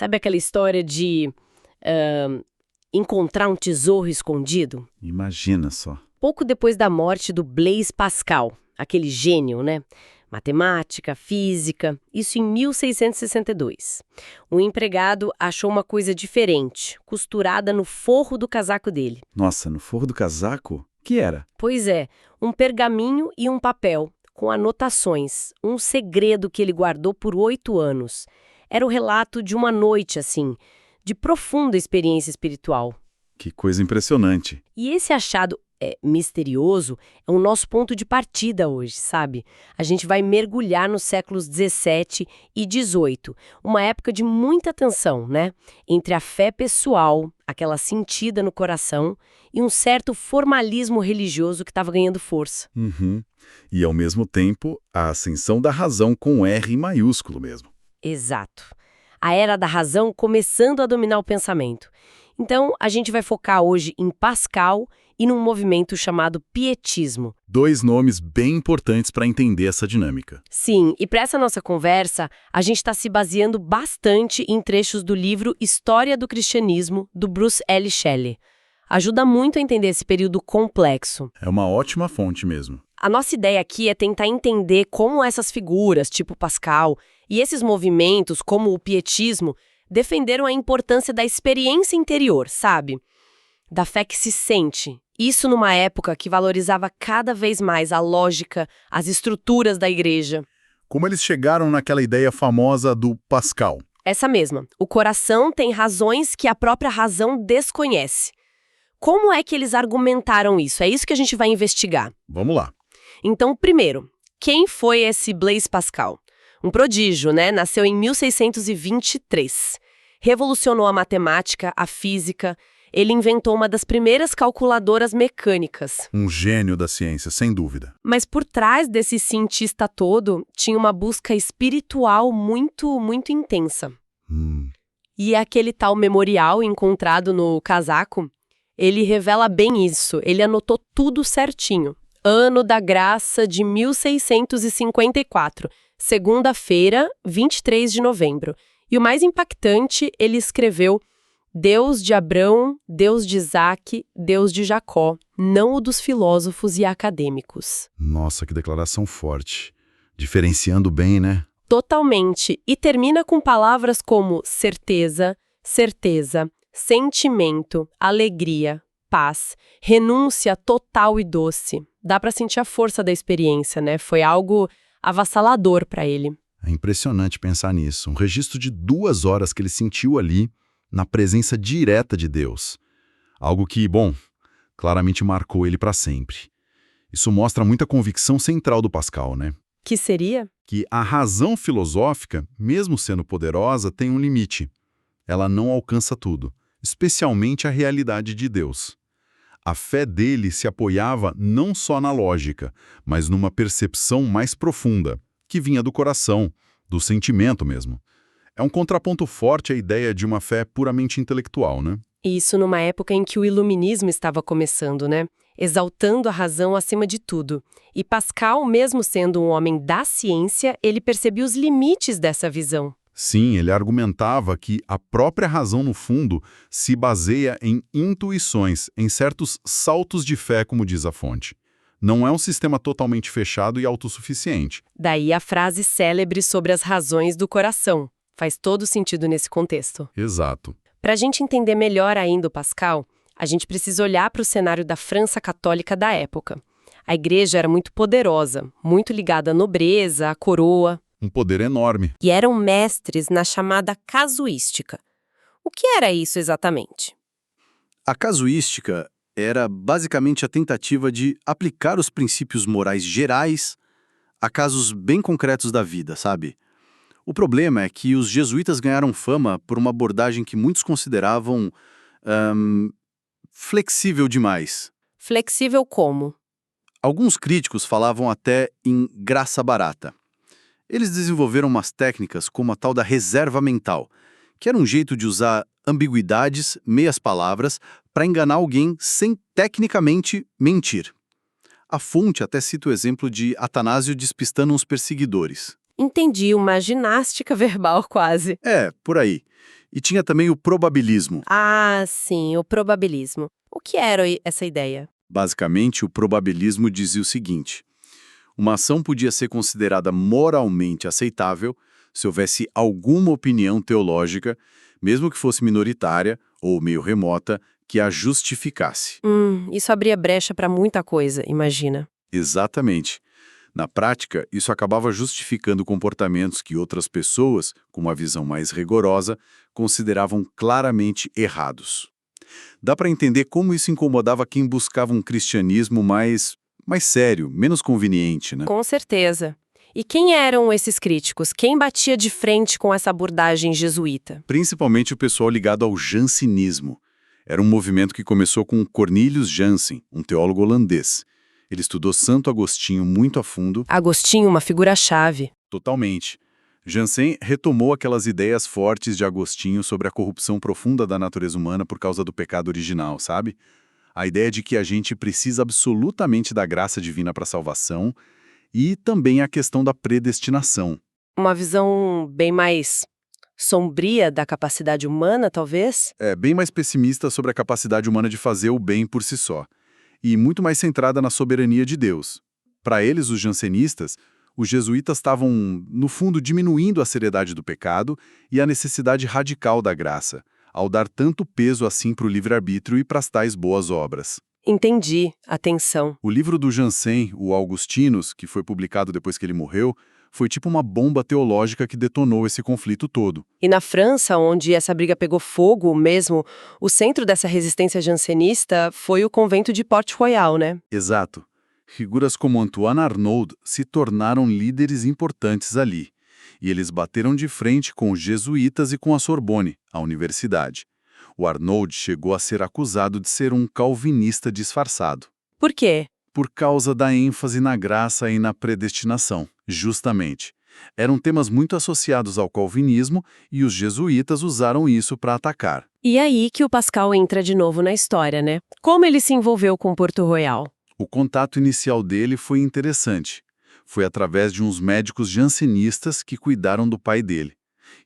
Sabe aquela história de encontrar um tesouro escondido? Imagina só. Pouco depois da morte do Blaise Pascal, aquele gênio, né? Matemática, física, isso em 1662. Um empregado achou uma coisa diferente, costurada no forro do casaco dele. Nossa, no forro do casaco? Que era? Pois é, um pergaminho e um papel, com anotações, um segredo que ele guardou por 8 anos. Era o relato de uma noite, assim, de profunda experiência espiritual. Que coisa impressionante. E esse achado misterioso é o nosso ponto de partida hoje, sabe? A gente vai mergulhar nos séculos 17 e 18, uma época de muita tensão, né? Entre a fé pessoal, aquela sentida no coração, e um certo formalismo religioso que estava ganhando força. Uhum. E, ao mesmo tempo, a ascensão da razão com R maiúsculo mesmo. Exato. A era da razão começando a dominar o pensamento. Então, a gente vai focar hoje em Pascal e num movimento chamado pietismo. 2 nomes bem importantes para entender essa dinâmica. Sim, e para essa nossa conversa, a gente está se baseando bastante em trechos do livro História do Cristianismo, do Bruce L. Shelley. Ajuda muito a entender esse período complexo. É uma ótima fonte mesmo. A nossa ideia aqui é tentar entender como essas figuras, tipo Pascal, e esses movimentos, como o pietismo, defenderam a importância da experiência interior, sabe? Da fé que se sente. Isso numa época que valorizava cada vez mais a lógica, as estruturas da igreja. Como eles chegaram naquela ideia famosa do Pascal? Essa mesma. O coração tem razões que a própria razão desconhece. Como é que eles argumentaram isso? É isso que a gente vai investigar. Vamos lá. Então, primeiro, quem foi esse Blaise Pascal? Um prodígio, né? Nasceu em 1623. Revolucionou a matemática, a física. Ele inventou uma das primeiras calculadoras mecânicas. Um gênio da ciência, sem dúvida. Mas por trás desse cientista todo, tinha uma busca espiritual muito, muito intensa. E aquele tal memorial encontrado no casaco, ele revela bem isso. Ele anotou tudo certinho. Ano da graça de 1654, segunda-feira, 23 de novembro. E o mais impactante, ele escreveu: Deus de Abrão, Deus de Isaque, Deus de Jacó, não o dos filósofos e acadêmicos. Nossa, que declaração forte. Diferenciando bem, né? Totalmente. E termina com palavras como certeza, certeza, sentimento, alegria, paz, renúncia total e doce. Dá para sentir a força da experiência, né? Foi algo avassalador para ele. É impressionante pensar nisso. Um registro de 2 horas que ele sentiu ali, na presença direta de Deus. Algo que, bom, claramente marcou ele para sempre. Isso mostra muita convicção central do Pascal, né? Que seria? Que a razão filosófica, mesmo sendo poderosa, tem um limite. Ela não alcança tudo, especialmente a realidade de Deus. A fé dele se apoiava não só na lógica, mas numa percepção mais profunda, que vinha do coração, do sentimento mesmo. É um contraponto forte à ideia de uma fé puramente intelectual, né? Isso numa época em que o iluminismo estava começando, né? Exaltando a razão acima de tudo. E Pascal, mesmo sendo um homem da ciência, ele percebia os limites dessa visão. Sim, ele argumentava que a própria razão, no fundo, se baseia em intuições, em certos saltos de fé, como diz a fonte. Não é um sistema totalmente fechado e autossuficiente. Daí a frase célebre sobre as razões do coração. Faz todo sentido nesse contexto. Exato. Para a gente entender melhor ainda o Pascal, a gente precisa olhar para o cenário da França católica da época. A igreja era muito poderosa, muito ligada à nobreza, à coroa. Um poder enorme. E eram mestres na chamada casuística. O que era isso exatamente? A casuística era basicamente a tentativa de aplicar os princípios morais gerais a casos bem concretos da vida, sabe? O problema é que os jesuítas ganharam fama por uma abordagem que muitos consideravam flexível demais. Flexível como? Alguns críticos falavam até em graça barata. Eles desenvolveram umas técnicas como a tal da reserva mental, que era um jeito de usar ambiguidades, meias palavras, para enganar alguém sem tecnicamente mentir. A fonte até cita o exemplo de Atanásio despistando uns perseguidores. Entendi, uma ginástica verbal quase. É, por aí. E tinha também o probabilismo. Ah, sim, o probabilismo. O que era essa ideia? Basicamente, o probabilismo dizia o seguinte: uma ação podia ser considerada moralmente aceitável se houvesse alguma opinião teológica, mesmo que fosse minoritária ou meio remota, que a justificasse. Isso abria brecha para muita coisa, imagina. Exatamente. Na prática, isso acabava justificando comportamentos que outras pessoas, com uma visão mais rigorosa, consideravam claramente errados. Dá para entender como isso incomodava quem buscava um cristianismo mais sério, menos conveniente, né? Com certeza. E quem eram esses críticos? Quem batia de frente com essa abordagem jesuíta? Principalmente o pessoal ligado ao jansenismo. Era um movimento que começou com Cornelius Jansen, um teólogo holandês. Ele estudou Santo Agostinho muito a fundo. Agostinho, uma figura-chave. Totalmente. Jansen retomou aquelas ideias fortes de Agostinho sobre a corrupção profunda da natureza humana por causa do pecado original, sabe? A ideia de que a gente precisa absolutamente da graça divina para a salvação e também a questão da predestinação. Uma visão bem mais sombria da capacidade humana, talvez? É bem mais pessimista sobre a capacidade humana de fazer o bem por si só, e muito mais centrada na soberania de Deus. Para eles, os jansenistas, os jesuítas estavam, no fundo, diminuindo a seriedade do pecado e a necessidade radical da graça, ao dar tanto peso assim para o livre-arbítrio e para as tais boas obras. Entendi. Atenção. O livro do Jansen, o Augustinus, que foi publicado depois que ele morreu, foi tipo uma bomba teológica que detonou esse conflito todo. E na França, onde essa briga pegou fogo mesmo, o centro dessa resistência jansenista foi o convento de Port-Royal, né? Exato. Figuras como Antoine Arnauld se tornaram líderes importantes ali, e eles bateram de frente com os jesuítas e com a Sorbonne, a universidade. O Arnauld chegou a ser acusado de ser um calvinista disfarçado. Por quê? Por causa da ênfase na graça e na predestinação, justamente. Eram temas muito associados ao calvinismo e os jesuítas usaram isso para atacar. E aí que o Pascal entra de novo na história, né? Como ele se envolveu com Porto Royal? O contato inicial dele foi interessante. Foi através de uns médicos jansenistas que cuidaram do pai dele.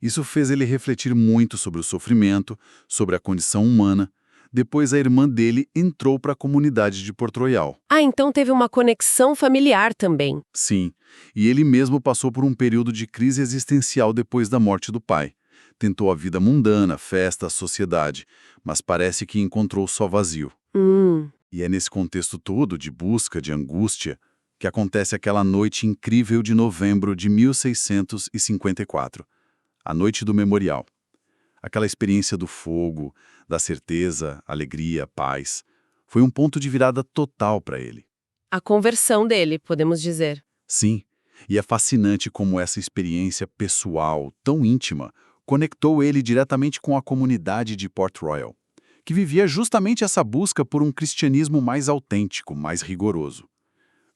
Isso fez ele refletir muito sobre o sofrimento, sobre a condição humana. Depois a irmã dele entrou para a comunidade de Port Royal. Ah, então teve uma conexão familiar também. Sim, e ele mesmo passou por um período de crise existencial depois da morte do pai. Tentou a vida mundana, festa, sociedade, mas parece que encontrou só vazio. E é nesse contexto todo de busca, de angústia, que acontece aquela noite incrível de novembro de 1654, a noite do memorial. Aquela experiência do fogo, da certeza, alegria, paz, foi um ponto de virada total para ele. A conversão dele, podemos dizer. Sim, e é fascinante como essa experiência pessoal, tão íntima, conectou ele diretamente com a comunidade de Port Royal, que vivia justamente essa busca por um cristianismo mais autêntico, mais rigoroso.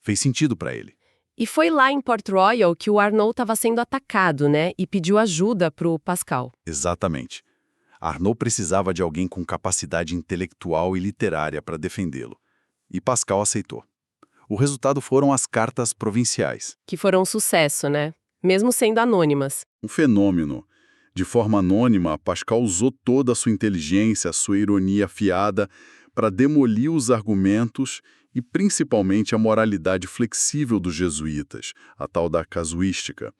Fez sentido para ele. E foi lá em Port Royal que o Arnauld estava sendo atacado, né? E pediu ajuda pro Pascal. Exatamente. Arnauld precisava de alguém com capacidade intelectual e literária para defendê-lo. E Pascal aceitou. O resultado foram as cartas provinciais. Que foram um sucesso, né? Mesmo sendo anônimas. Um fenômeno. De forma anônima, Pascal usou toda a sua inteligência, a sua ironia afiada, para demolir os argumentos e principalmente a moralidade flexível dos jesuítas, a tal da casuística.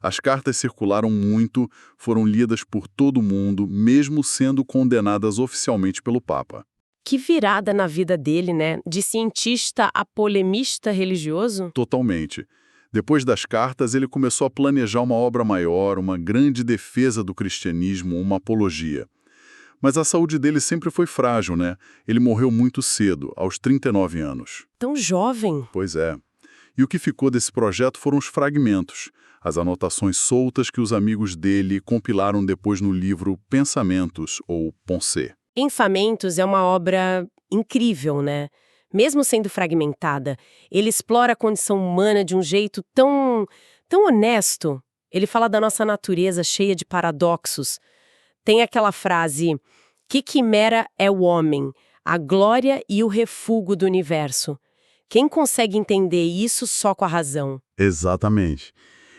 As cartas circularam muito, foram lidas por todo mundo, mesmo sendo condenadas oficialmente pelo Papa. Que virada na vida dele, né? De cientista a polemista religioso? Totalmente. Depois das cartas, ele começou a planejar uma obra maior, uma grande defesa do cristianismo, uma apologia. Mas a saúde dele sempre foi frágil, né? Ele morreu muito cedo, aos 39 anos. Tão jovem. Pois é. E o que ficou desse projeto foram os fragmentos, as anotações soltas que os amigos dele compilaram depois no livro Pensamentos, ou Pensées. Enfamentos é uma obra incrível, né? Mesmo sendo fragmentada, ele explora a condição humana de um jeito tão honesto. Ele fala da nossa natureza cheia de paradoxos. Tem aquela frase, que quimera é o homem, a glória e o refúgio do universo. Quem consegue entender isso só com a razão? Exatamente.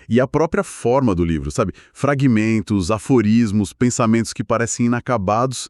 E a própria forma do livro, sabe? Fragmentos, aforismos, pensamentos que parecem inacabados.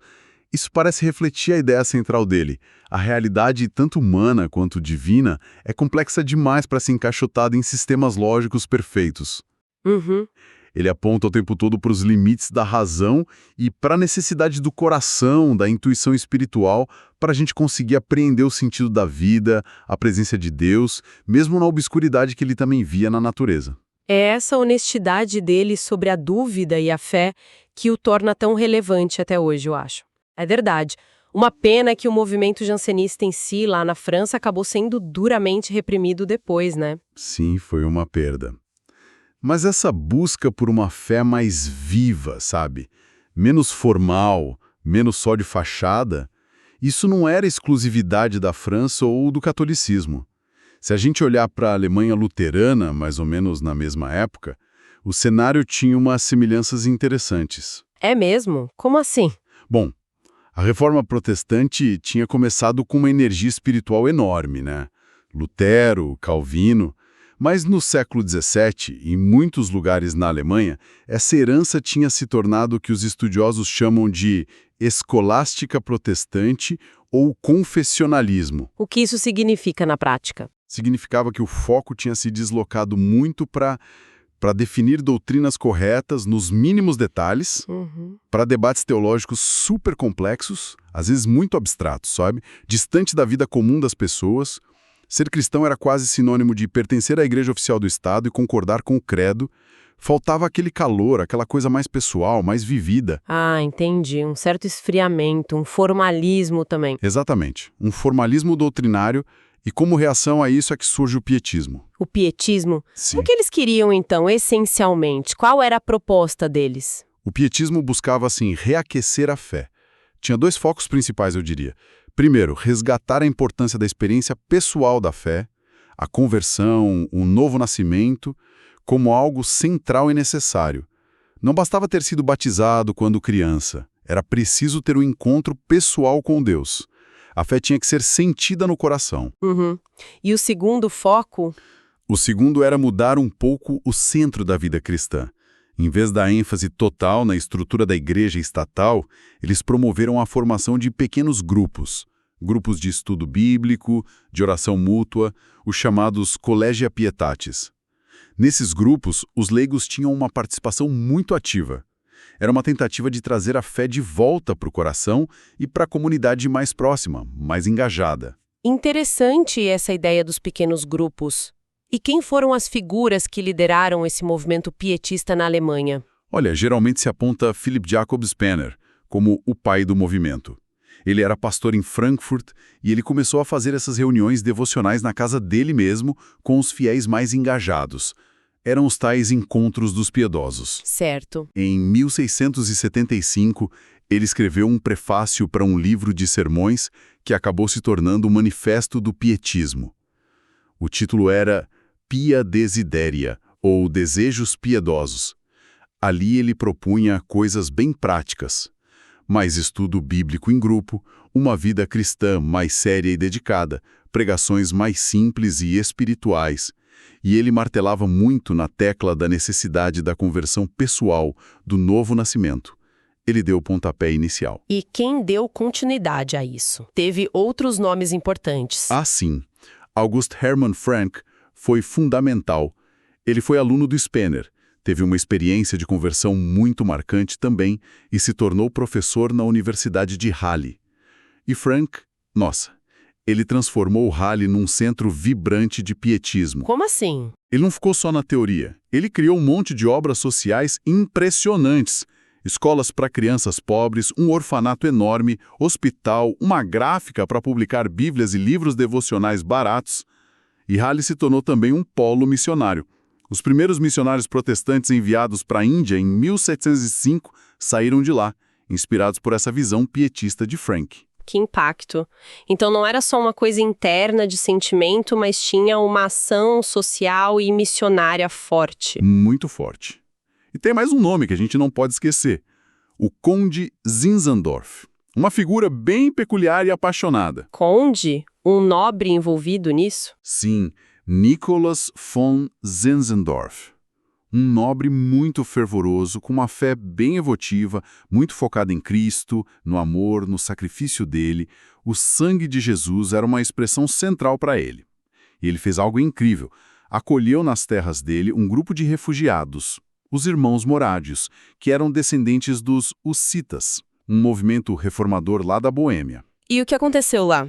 Isso parece refletir a ideia central dele. A realidade, tanto humana quanto divina, é complexa demais para ser encaixotada em sistemas lógicos perfeitos. Uhum. Ele aponta o tempo todo para os limites da razão e para a necessidade do coração, da intuição espiritual, para a gente conseguir apreender o sentido da vida, a presença de Deus, mesmo na obscuridade que ele também via na natureza. É essa honestidade dele sobre a dúvida e a fé que o torna tão relevante até hoje, eu acho. É verdade. Uma pena que o movimento jansenista em si, lá na França, acabou sendo duramente reprimido depois, né? Sim, foi uma perda. Mas essa busca por uma fé mais viva, sabe? Menos formal, menos só de fachada, isso não era exclusividade da França ou do catolicismo. Se a gente olhar para a Alemanha luterana, mais ou menos na mesma época, o cenário tinha umas semelhanças interessantes. É mesmo? Como assim? Bom, a Reforma Protestante tinha começado com uma energia espiritual enorme, né? Lutero, Calvino. Mas no século XVII, em muitos lugares na Alemanha, essa herança tinha se tornado o que os estudiosos chamam de escolástica protestante ou confessionalismo. O que isso significa na prática? Significava que o foco tinha se deslocado muito para definir doutrinas corretas nos mínimos detalhes, para debates teológicos super complexos, às vezes muito abstratos, sabe? Distante da vida comum das pessoas. Ser cristão era quase sinônimo de pertencer à igreja oficial do Estado e concordar com o credo. Faltava aquele calor, aquela coisa mais pessoal, mais vivida. Ah, entendi. Um certo esfriamento, um formalismo também. Exatamente. Um formalismo doutrinário e como reação a isso é que surge o pietismo. O pietismo? Sim. O que eles queriam, então, essencialmente? Qual era a proposta deles? O pietismo buscava, assim, reaquecer a fé. Tinha dois focos principais, eu diria. Primeiro, resgatar a importância da experiência pessoal da fé, a conversão, um novo nascimento, como algo central e necessário. Não bastava ter sido batizado quando criança, era preciso ter um encontro pessoal com Deus. A fé tinha que ser sentida no coração. E o segundo foco? O segundo era mudar um pouco o centro da vida cristã. Em vez da ênfase total na estrutura da igreja estatal, eles promoveram a formação de pequenos grupos. Grupos de estudo bíblico, de oração mútua, os chamados Collegia Pietatis. Nesses grupos, os leigos tinham uma participação muito ativa. Era uma tentativa de trazer a fé de volta para o coração e para a comunidade mais próxima, mais engajada. Interessante essa ideia dos pequenos grupos. E quem foram as figuras que lideraram esse movimento pietista na Alemanha? Olha, geralmente se aponta Philipp Jakob Spener como o pai do movimento. Ele era pastor em Frankfurt e ele começou a fazer essas reuniões devocionais na casa dele mesmo com os fiéis mais engajados. Eram os tais encontros dos piedosos. Certo. Em 1675, ele escreveu um prefácio para um livro de sermões que acabou se tornando o Manifesto do Pietismo. O título era Pia Desideria, ou Desejos Piedosos. Ali ele propunha coisas bem práticas. Mais estudo bíblico em grupo, uma vida cristã mais séria e dedicada, pregações mais simples e espirituais. E ele martelava muito na tecla da necessidade da conversão pessoal, do novo nascimento. Ele deu o pontapé inicial. E quem deu continuidade a isso? Teve outros nomes importantes. Ah, sim. August Hermann Frank foi fundamental. Ele foi aluno do Spener, teve uma experiência de conversão muito marcante também e se tornou professor na Universidade de Halle. E Frank, ele transformou Halle num centro vibrante de pietismo. Como assim? Ele não ficou só na teoria. Ele criou um monte de obras sociais impressionantes. Escolas para crianças pobres, um orfanato enorme, hospital, uma gráfica para publicar bíblias e livros devocionais baratos. E Halle se tornou também um polo missionário. Os primeiros missionários protestantes enviados para a Índia em 1705 saíram de lá, inspirados por essa visão pietista de Frank. Que impacto. Então não era só uma coisa interna de sentimento, mas tinha uma ação social e missionária forte. Muito forte. E tem mais um nome que a gente não pode esquecer. O Conde Zinzendorf. Uma figura bem peculiar e apaixonada. Conde? Um nobre envolvido nisso? Sim, Nicholas von Zinzendorf. Um nobre muito fervoroso, com uma fé bem evotiva, muito focada em Cristo, no amor, no sacrifício dele. O sangue de Jesus era uma expressão central para ele. E ele fez algo incrível. Acolheu nas terras dele um grupo de refugiados, os irmãos morádios, que eram descendentes dos hussitas, um movimento reformador lá da Boêmia. E o que aconteceu lá?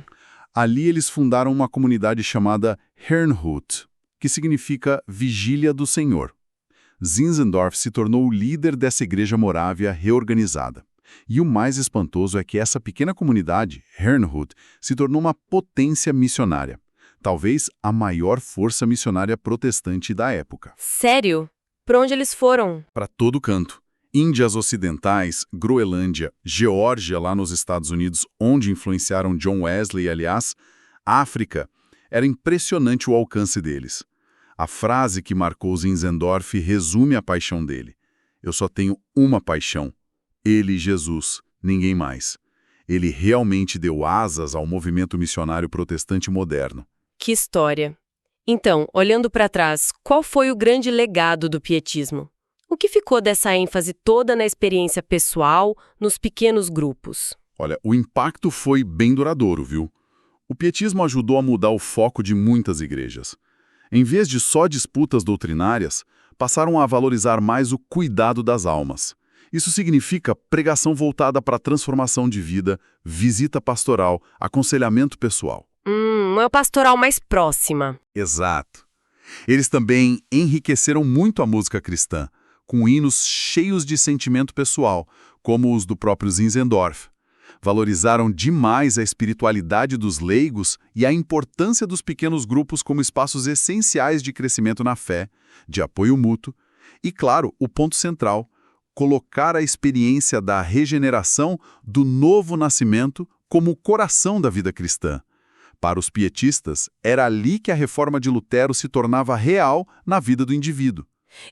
Ali eles fundaram uma comunidade chamada Herrnhut, que significa Vigília do Senhor. Zinzendorf se tornou o líder dessa igreja morávia reorganizada. E o mais espantoso é que essa pequena comunidade, Herrnhut, se tornou uma potência missionária. Talvez a maior força missionária protestante da época. Sério? Pra onde eles foram? Para todo canto. Índias Ocidentais, Groenlândia, Geórgia lá nos Estados Unidos, onde influenciaram John Wesley, aliás, África. Era impressionante o alcance deles. A frase que marcou Zinzendorf resume a paixão dele. Eu só tenho uma paixão. Ele, Jesus, ninguém mais. Ele realmente deu asas ao movimento missionário protestante moderno. Que história. Então, olhando para trás, qual foi o grande legado do pietismo? O que ficou dessa ênfase toda na experiência pessoal, nos pequenos grupos? Olha, o impacto foi bem duradouro, viu? O pietismo ajudou a mudar o foco de muitas igrejas. Em vez de só disputas doutrinárias, passaram a valorizar mais o cuidado das almas. Isso significa pregação voltada para a transformação de vida, visita pastoral, aconselhamento pessoal. Uma pastoral mais próxima. Exato. Eles também enriqueceram muito a música cristã, com hinos cheios de sentimento pessoal, como os do próprio Zinzendorf. Valorizaram demais a espiritualidade dos leigos e a importância dos pequenos grupos como espaços essenciais de crescimento na fé, de apoio mútuo e, claro, o ponto central, colocar a experiência da regeneração, do novo nascimento, como o coração da vida cristã. Para os pietistas, era ali que a reforma de Lutero se tornava real na vida do indivíduo.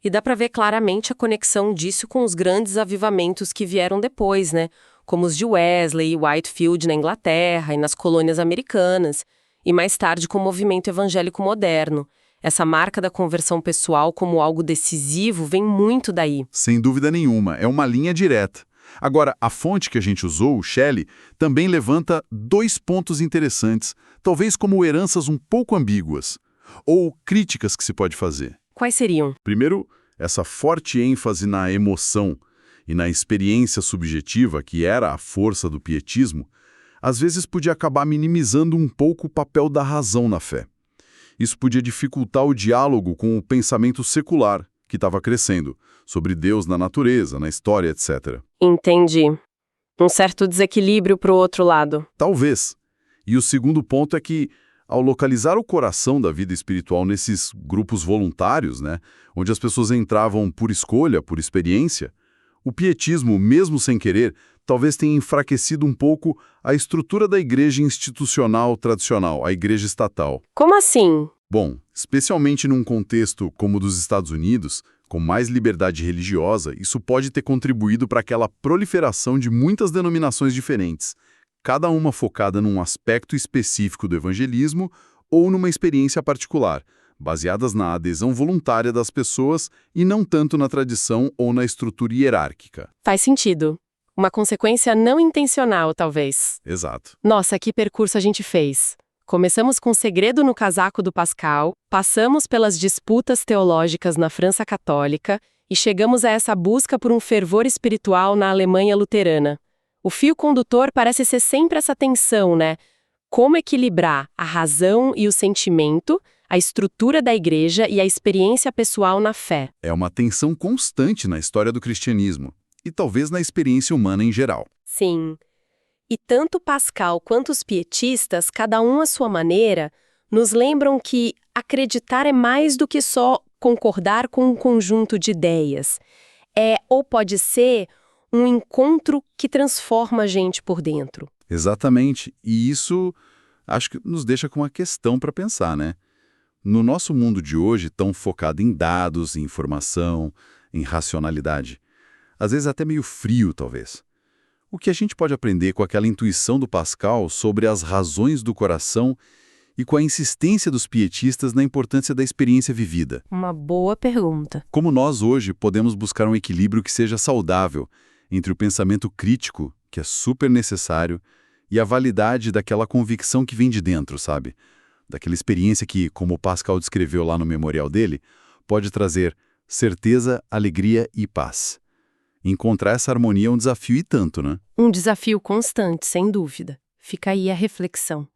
E dá para ver claramente a conexão disso com os grandes avivamentos que vieram depois, né? Como os de Wesley e Whitefield na Inglaterra e nas colônias americanas, e mais tarde com o movimento evangélico moderno. Essa marca da conversão pessoal como algo decisivo vem muito daí. Sem dúvida nenhuma, é uma linha direta. Agora, a fonte que a gente usou, o Shelley, também levanta dois pontos interessantes, talvez como heranças um pouco ambíguas, ou críticas que se pode fazer. Quais seriam? Primeiro, essa forte ênfase na emoção e na experiência subjetiva, que era a força do pietismo, às vezes podia acabar minimizando um pouco o papel da razão na fé. Isso podia dificultar o diálogo com o pensamento secular, que estava crescendo, sobre Deus na natureza, na história, etc. Entendi. Um certo desequilíbrio para o outro lado. Talvez. E o segundo ponto é que, ao localizar o coração da vida espiritual nesses grupos voluntários, né, onde as pessoas entravam por escolha, por experiência, o pietismo, mesmo sem querer, talvez tenha enfraquecido um pouco a estrutura da igreja institucional tradicional, a igreja estatal. Como assim? Bom, especialmente num contexto como o dos Estados Unidos, com mais liberdade religiosa, isso pode ter contribuído para aquela proliferação de muitas denominações diferentes, cada uma focada num aspecto específico do evangelismo ou numa experiência particular, baseadas na adesão voluntária das pessoas e não tanto na tradição ou na estrutura hierárquica. Faz sentido. Uma consequência não intencional, talvez. Exato. Nossa, que percurso a gente fez. Começamos com o segredo no casaco do Pascal, passamos pelas disputas teológicas na França Católica e chegamos a essa busca por um fervor espiritual na Alemanha luterana. O fio condutor parece ser sempre essa tensão, né? Como equilibrar a razão e o sentimento, a estrutura da igreja e a experiência pessoal na fé. É uma tensão constante na história do cristianismo e talvez na experiência humana em geral. Sim. E tanto Pascal quanto os pietistas, cada um à sua maneira, nos lembram que acreditar é mais do que só concordar com um conjunto de ideias. É, ou pode ser, um encontro que transforma a gente por dentro. Exatamente. E isso, acho que nos deixa com uma questão para pensar, né? No nosso mundo de hoje, tão focado em dados, em informação, em racionalidade, às vezes até meio frio, talvez. O que a gente pode aprender com aquela intuição do Pascal sobre as razões do coração e com a insistência dos pietistas na importância da experiência vivida. Uma boa pergunta. Como nós hoje podemos buscar um equilíbrio que seja saudável entre o pensamento crítico, que é super necessário, e a validade daquela convicção que vem de dentro, sabe? Daquela experiência que, como o Pascal descreveu lá no memorial dele, pode trazer certeza, alegria e paz. Encontrar essa harmonia é um desafio e tanto, né? Um desafio constante, sem dúvida. Fica aí a reflexão.